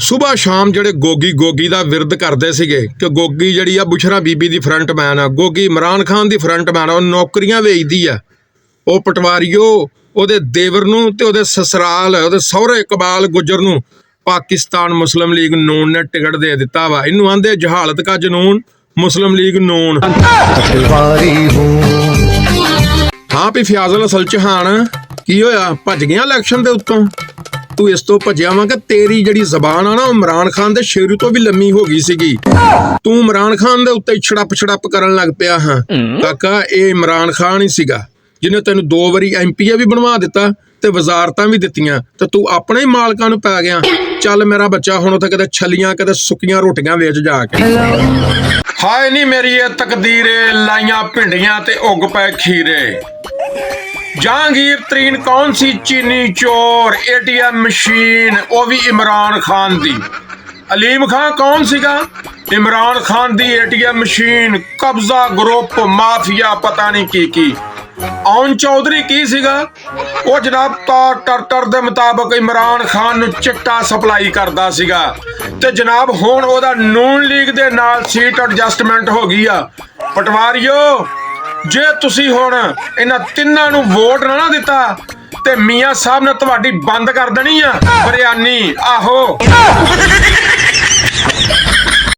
ਸੁਬਾਹ ਸ਼ਾਮ ਜਿਹੜੇ ਗੋਗੀ ਦਾ ਵਿਰਦ ਕਰਦੇ ਸੀਗੇ ਕਿ ਗੋਗੀ ਜਿਹੜੀ ਆ ਬੁਸ਼ਰਾ ਬੀਬੀ ਦੀ ਫਰੰਟਮੈਨ ਆ, ਗੋਗੀ ਇਮਰਾਨ ਖਾਨ ਦੀ ਫਰੰਟਮੈਨ ਆ, ਉਹ ਨੌਕਰੀਆਂ ਵੇਚਦੀ ਆ। ਉਹ ਪਟਵਾਰੀਓ ਉਹਦੇ ਦੇਵਰ ਨੂੰ ਤੇ ਉਹਦੇ ਸਸਰਾਲ ਉਹਦੇ ਸਹੁਰੇ ਇਕਬਾਲ ਗੁੱਜਰ ਨੂੰ ਪਾਕਿਸਤਾਨ ਮੁਸਲਿਮ ਲੀਗ ਨੂਨ ਨੇ ਟਿਕਟ ਦੇ ਦਿੱਤਾ ਵਾ। ਇਹਨੂੰ ਆਂਦੇ ਜਹਾਲਤ ਕਾ ਜਨੂਨ ਮੁਸਲਿਮ ਲੀਗ ਨੂਨ। ਹਾਂ ਵੀ ਫਿਆਜ਼ਲ ਅਸਲ ਚੌਹਾਨ ਕੀ ਹੋਇਆ, ਭੱਜ ਗਿਆ ਇਲੈਕਸ਼ਨ ਦੇ ਉੱਤੋਂ। ਤੂੰ ਇਸ ਤੋਂ ਭੱਜਿਆ ਵਾ ਕਿ ਤੇਰੀ ਜਿਹੜੀ ਜ਼ਬਾਨ ਆ ਨਾ ਉਹ ਇਮਰਾਨ ਖਾਨ ਦੇ ਸ਼ੇਰੂ ਤੋਂ ਵੀ ਲੰਮੀ ਹੋ ਗਈ ਸੀਗੀ। ਤੂੰ ਇਮਰਾਨ ਖਾਨ ਦੇ ਉੱਤੇ ਛੜਪ ਕਰਨ ਲੱਗ ਪਿਆ। ਹਾਂ ਕਾਕਾ, ਇਹ ਇਮਰਾਨ ਖਾਨ ਹੀ ਸੀਗਾ ਜਿਹਨੇ ਤੈਨੂੰ 2 ਵਾਰੀ MP ਵੀ ਬਣਵਾ ਦਿੱਤਾ ਤੇ ਵਜ਼ਾਰਤਾਂ ਵੀ ਦਿੱਤੀਆਂ, ਤੇ ਤੂੰ ਆਪਣੇ ਹੀ ਮਾਲਕਾਂ ਨੂੰ ਪੈ ਗਿਆ। ਚੱਲ ਮੇਰਾ ਬੱਚਾ, ਹੁਣ ਉੱਥੇ ਕਿਤੇ ਛੱਲੀਆਂ ਕਿਤੇ ਸੁੱਕੀਆਂ ਰੋਟੀਆਂ ਵੇਚ ਜਾ ਕੇ। ਹਾਏ ਨੀ ਮੇਰੀ ਇਹ ਤਕਦੀਰੇ, ਲਾਈਆਂ ਭਿੰਡੀਆਂ ਤੇ ਉੱਗ ਪਏ ਖੀਰੇ। ਜਹਾਂਗੀਰ ਤਰੀਨ ਕੌਣ ਸੀ ਚੀਨੀ ਚੋਰ, ATM ਮਸ਼ੀਨ ਉਹ ਵੀ ਇਮਰਾਨ ਖਾਨ ਦੀ। ਅਲੀਮ ਖਾਨ ਕੌਣ ਸੀਗਾ, ਇਮਰਾਨ ਖਾਨ ਦੀ ATM ਮਸ਼ੀਨ। ਕਬਜ਼ਾ ਗਰੁੱਪ, ਮਾਫੀਆ, ਪਤਾ ਨਹੀਂ ਕੀ। ਔਨ ਚੌਧਰੀ ਕੀ ਸੀਗਾ, ਉਹ ਜਨਾਬ ਟਰ ਦੇ ਮੁਤਾਬਕ ਇਮਰਾਨ ਖਾਨ ਨੂੰ ਚਿੱਟਾ ਸਪਲਾਈ ਕਰਦਾ ਸੀਗਾ। ਤੇ ਜਨਾਬ ਹੁਣ ਉਹਦਾ ਨੂਨ ਲੀਗ ਦੇ ਨਾਲ ਸੀਟ ਐਡਜਸਟਮੈਂਟ ਹੋ ਗਈ ਆ। ਪਟਵਾਰੀਓ, ਜੇ ਤੁਸੀਂ ਹੁਣ ਇਹਨਾਂ ਤਿੰਨਾਂ ਨੂੰ ਵੋਟ ਨਾ ਦਿੱਤਾ ਤੇ ਮੀਆਂ ਸਾਹਿਬ ਨੇ ਤੁਹਾਡੀ ਬੰਦ ਕਰ ਦੇਣੀ ਆ ਬਿਰਿਆਨੀ। ਆਹੋ।